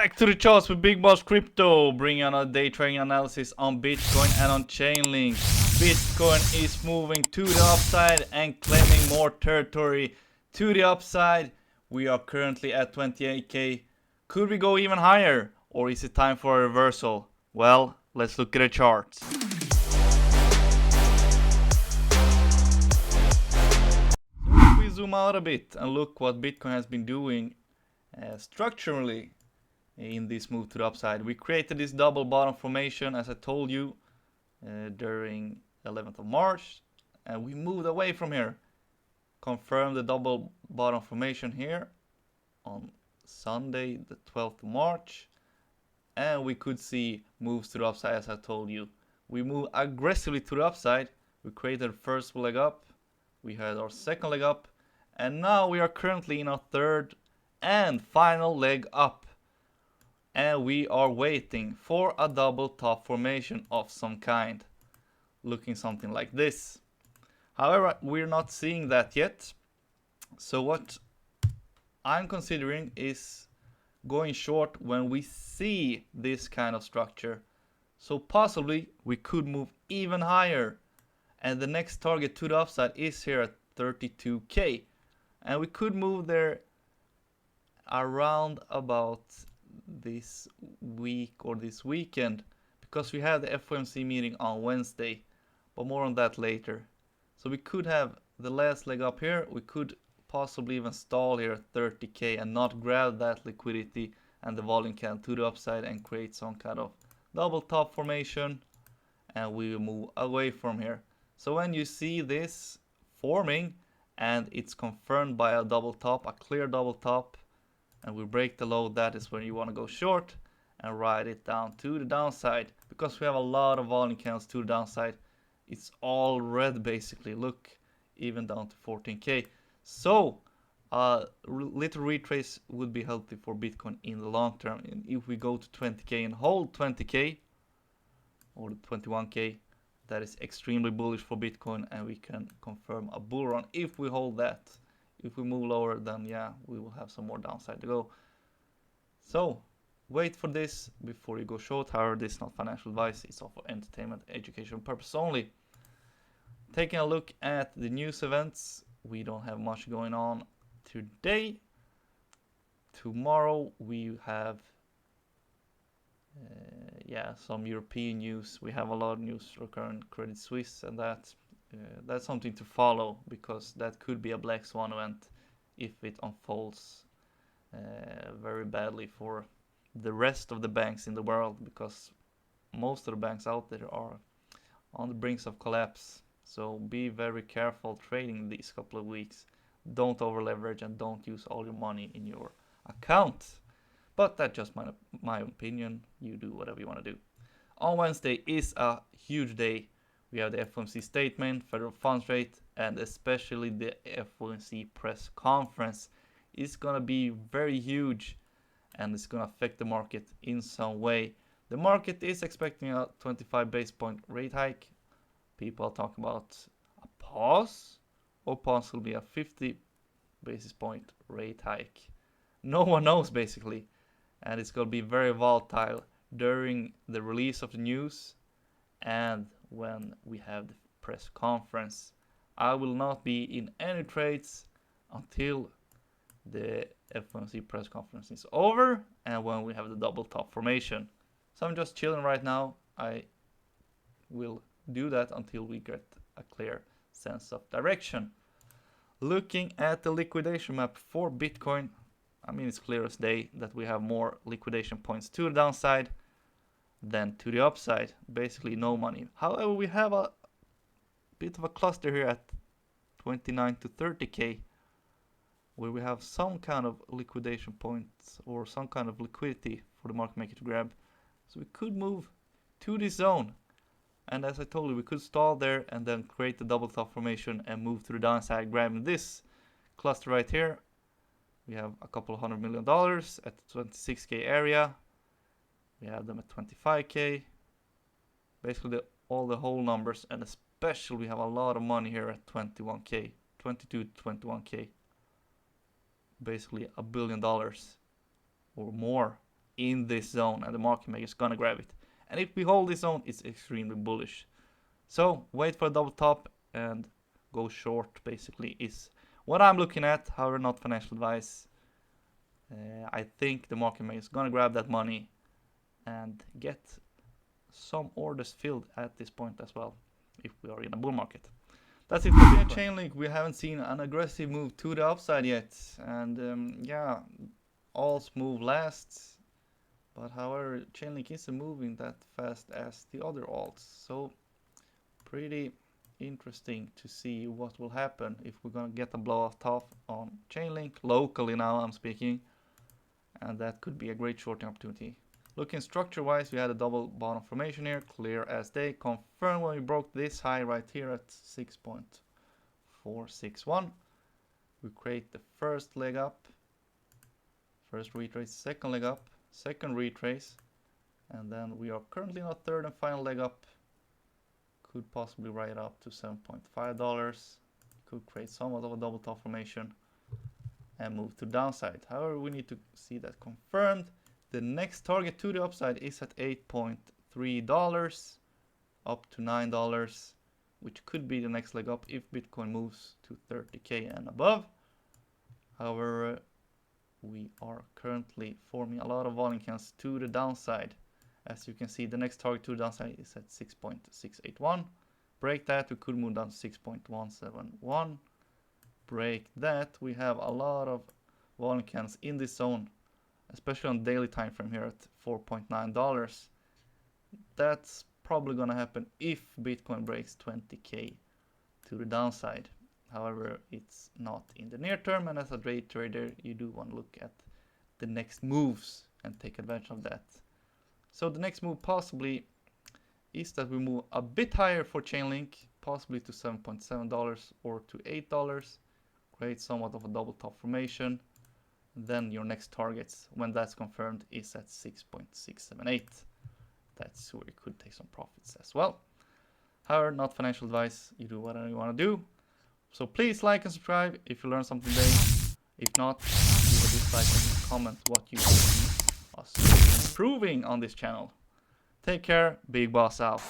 Back to the charts with Big Boss Crypto, bringing on a day trading analysis on Bitcoin and on Chainlink. Bitcoin is moving to the upside and claiming more territory to the upside. We are currently at 28k. Could we go even higher, or is it time for a reversal? Well, let's look at the charts. If we zoom out a bit and look what Bitcoin has been doing structurally in this move to the upside, we created this double bottom formation, as I told you, during 11th of March, and we moved away from here. Confirmed the double bottom formation here on Sunday, the 12th of March, and we could see moves to the upside, as I told you. We moved aggressively to the upside. We created first leg up, we had our second leg up, and now we are currently in our third and final leg up. And we are waiting for a double top formation of some kind, looking something like this. However, we're not seeing that yet. So what I'm considering is going short when we see this kind of structure. So possibly we could move even higher, and the next target to the upside is here at 32k, and we could move there around about this week or this weekend, because we have the FOMC meeting on Wednesday, but more on that later. So we could have the last leg up here. We could possibly even stall here at 30k and not grab that liquidity and the volume count to the upside and create some kind of double top formation, and we will move away from here. So when you see this forming and it's confirmed by a double top, a clear double top, and we break the low, that is when you want to go short and ride it down to the downside, because we have a lot of volume counts to the downside. It's all red basically. Look, even down to 14k. So little retrace would be healthy for Bitcoin in the long term. And if we go to 20k and hold 20k or 21k, that is extremely bullish for Bitcoin, and we can confirm a bull run if we hold that. If we move lower, then yeah, we will have some more downside to go. So wait for this before you go short. However, this is not financial advice. It's all for entertainment, education purpose only. Taking a look at the news events, we don't have much going on today. Tomorrow we have some European news. We have a lot of news regarding Credit Suisse, and that's something to follow, because that could be a black swan event if it unfolds very badly for the rest of the banks in the world, because most of the banks out there are on the brinks of collapse. So be very careful trading these couple of weeks. Don't over leverage and don't use all your money in your account. But that's just my opinion. You do whatever you want to do. On Wednesday is a huge day. We have the FOMC statement, federal funds rate, and especially the FOMC press conference. It's going to be very huge, and it's going to affect the market in some way. The market is expecting a 25 base point rate hike. People are talking about a pause or possibly a 50 basis point rate hike. No one knows basically, and it's going to be very volatile during the release of the news and when we have the press conference. I will not be in any trades until the FOMC press conference is over and when we have the double top formation. So I'm just chilling right now. I will do that until we get a clear sense of direction. Looking at the liquidation map for Bitcoin, I mean, it's clear as day that we have more liquidation points to the downside than to the upside. Basically no money. However, we have a bit of a cluster here at 29 to 30k, where we have some kind of liquidation points or some kind of liquidity for the market maker to grab. So we could move to this zone, and as I told you, we could stall there and then create the double top formation and move to the downside, grabbing this cluster right here. We have a couple of $100 million at the 26k area. We have them at 25k. Basically all the whole numbers, and especially we have a lot of money here at 21k, 22 to 21k. Basically $1 billion or more in this zone, and the market maker is gonna grab it. And if we hold this zone, it's extremely bullish. So wait for a double top and go short, basically, is what I'm looking at. However, not financial advice. I think the market maker is gonna grab that money and get some orders filled at this point as well, if we are in a bull market. That's it for Bitcoin. Chainlink, we haven't seen an aggressive move to the upside yet, and yeah, alts move last, but however, Chainlink isn't moving that fast as the other alts, so pretty interesting to see what will happen if we're gonna get a blowout top on Chainlink locally. Now I'm speaking, and that could be a great shorting opportunity. Looking structure wise, we had a double bottom formation here, clear as day, confirmed when we broke this high right here at 6.461. We create the first leg up, first retrace, second leg up, second retrace, and then we are currently in our third and final leg up. Could possibly ride up to $7.5. Could create somewhat of a double top formation and move to downside. However, we need to see that confirmed. The next target to the upside is at $8.3 up to $9, which could be the next leg up if Bitcoin moves to 30k and above. However, we are currently forming a lot of volume candles to the downside. As you can see, the next target to the downside is at 6.681. Break that, we could move down to 6.171. Break that, we have a lot of volume candles in this zone, especially on daily time frame here at $4.9. That's probably gonna happen if Bitcoin breaks 20k to the downside. However, it's not in the near term, and as a day trader, you do want to look at the next moves and take advantage of that. So the next move possibly is that we move a bit higher for Chainlink, possibly to $7.7 or to $8. Create somewhat of a double top formation. Then your next targets, when that's confirmed, is at 6.678. That's where you could take some profits as well. However, not financial advice. You do whatever you want to do. So please like and subscribe if you learned something today. If not, leave a dislike and comment what you see us improving on this channel. Take care. Big Boss out.